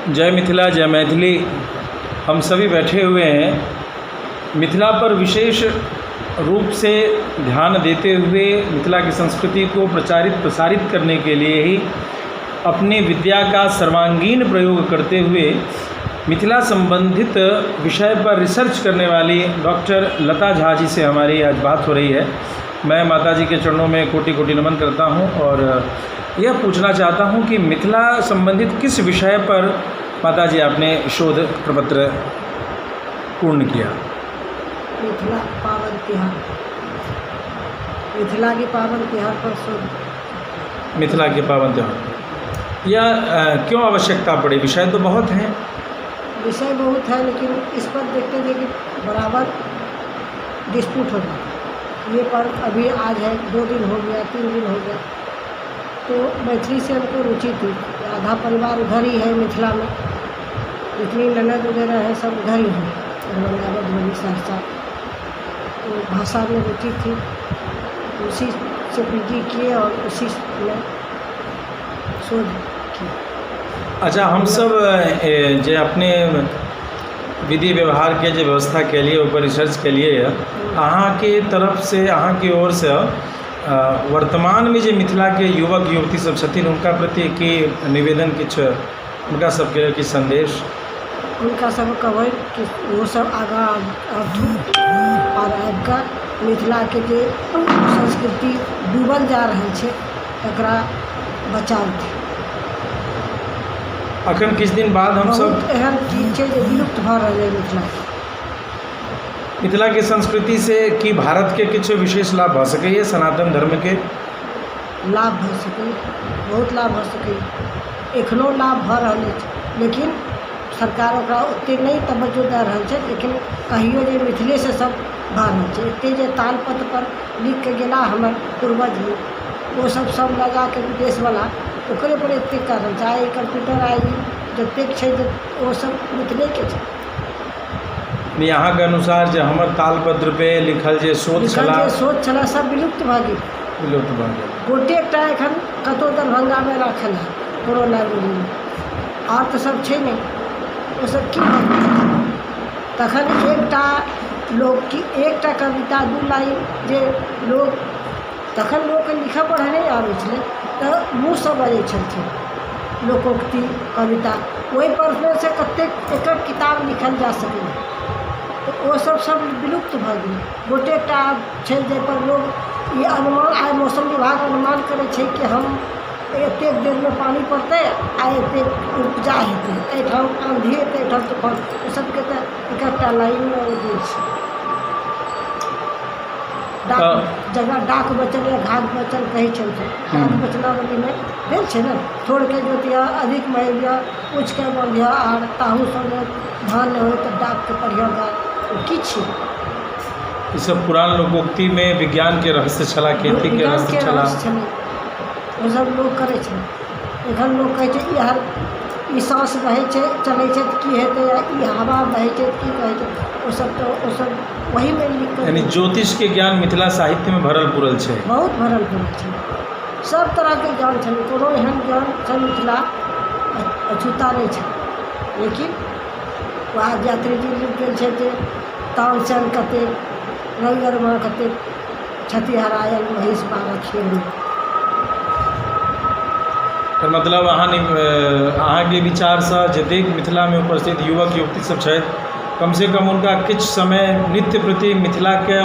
जय मिथिला जय मैथिली। हम सभी बैठे हुए हैं मिथिला पर विशेष रूप से ध्यान देते हुए मिथिला की संस्कृति को प्रसारित करने के लिए ही अपनी विद्या का सर्वांगीण प्रयोग करते हुए मिथिला संबंधित विषय पर रिसर्च करने वाली डॉक्टर लता झा जी से हमारी आज बात हो रही है। मैं माता जी के चरणों में कोटि कोटि नमन करता हूं और यह पूछना चाहता हूं कि मिथिला संबंधित किस विषय पर माता जी आपने शोध प्रपत्र पूर्ण किया। मिथिला पावन त्योहार, मिथिला के पावन त्योहार पर शोध। मिथिला के पावन त्योहार यह क्यों आवश्यकता पड़ी? विषय तो बहुत हैं। विषय बहुत है, लेकिन इस पर देखते थे कि बराबर डिस्प्यूट होता। ये पर्व अभी आज है, 2 दिन हो गया, 3 दिन हो गया, तो मैथिली से हमको रुचि थी। आधा परिवार उधर ही है मिथिला में, जितनी ननद वगैरह है सब उधर ही हैं, मधुबनी सहरसा। तो भाषा में रुचि थी, उसी से पीजी किए और उसी में शोध किया। अच्छा, हम सब जो अपने विधि व्यवहार के जो व्यवस्था के लिए ऊपर रिसर्च के लिए अहाँ के तरफ से, अहाँ की ओर से वर्तमान में जो मिथिला के युवक युवती सब छथिन उनका प्रति की निवेदन किछ उनका सबके की संदेश? उनका सब कहबै कि वो सब आगा और आबिका मिथिला के जे संस्कृति डूबल जा रहल छै तकरा बचाउ। अखन किछु दिन बाद हम सब एहन चीज छै जे विलुप्त भऽ रहल है मिथिला के संस्कृति से कि भारत के किछु विशेष लाभ भऽ सकैए? सनातन धर्म के लाभ भऽ सकैए, बहुत लाभ भऽ सकैए, एखनो लाभ भऽ रहल अछि, लेकिन सरकार ओकरा ओतेक नहीं तवज्जो दऽ रहल छै। लेकिन कहियो जे मिथिले से सब भऽ रहल छै, एतेक जे तालपत्र पर लिख के गेला हमर पूर्वज वो सब लगा के विदेशवला ओकरे पर एतेक कऽ रहल छै। आइ कंप्यूटर आइ जतेक छै वो सब मिथिले के छै। यहाँ के अनुसार जो हमर तालपत्र पे लिखल जे शोध छला सब विलुप्त भऽ गेल। गोटे एकटा एखन कतौ दरभंगा में राखल है कोनो लाइब्रेरी में, और तो सब छै नहीं, वो सब की तखन एकटा लोग की एकटा कविता 2 लाइन जे लोग तखन लोग के लिखऽ पढ़ऽ नहीं आबै छलै तऽ मुँह से बजै छलखिन लोकोक्ति कविता, ओहि पर से कतेक एकर किताब लिखल जा सकैए। तो वो सब विलुप्त भऽ गेल। गोटे एकटा छै जाहि पर लोग ये अनुमान, आइ मौसम विभाग अनुमान करै छै कि हम एतेक देर में पानी पड़तै, आइ एतेक उपजा हेतै, एहिठाम आंधी हेतै, एहिठाम तूफान, ओ सबके तऽ एकटा लाइन में ओ दै छै। जगह डाक बचल या घाट बचल कहै छलखिन, घाट बचनावली में भेल छै ने, थोड़ के जोतिया अधिक महिया उच्च के बांधिया आर ताहू सब धान नहीं हो तो डाक के पढ़िया गाय की छी। ई सब पुरान लोकोक्ति में विज्ञान के रहस्य छला, खेती के रहस्य छला, वो सब लोग करे छै। एखन लोग कहै छै यार ई सांस बहै छै चलै छै तऽ की हेतै, या ई हवा बहै छै तऽ की कहै छै, वो सब वही में लिख कर। यानी ज्योतिष के ज्ञान मिथिला साहित्य में भरल पुरल छै, बहुत भरल पुरल छै। सब तरह के ज्ञान छै, कोनो एहन ज्ञान छै मिथिला अछूता नहीं छै। लेकिन वहाँ यात्री जी लिख गेल छै जे तानसेन कतेक रंगरमा कतेक क्षति हरायल महिष बारह खेल। मतलब अहाँ के विचार से जतेक मिथिला में उपस्थित युवक युवती सब छथि, कम से कम उनका किछु समय नित्य प्रति मिथिला के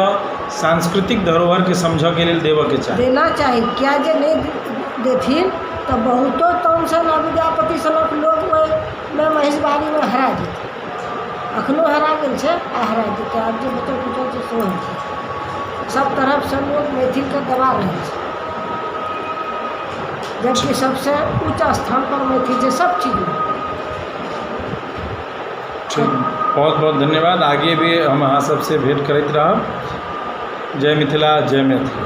सांस्कृतिक धरोहर के समझ के लिए देना चाहिए। क्या जे नहीं देथिन तो बहुतो तानसेन आ विद्यापति सनक लोग में महिषबारी में हरा जेतै। अखनो हरा गेल छै आ हरा जेतै, आब जे बचल कुचल छै सेहो हेतै। सब तरफ से लोग मैथिल के दबा रहे हैं, जबकि सबसे उच्च स्थान पर मैथिल छै सब चीज में। बहुत बहुत धन्यवाद। आगे भी हम अहाँ सबसे भेंट करते रहब। जय मिथिला जय मैथिली।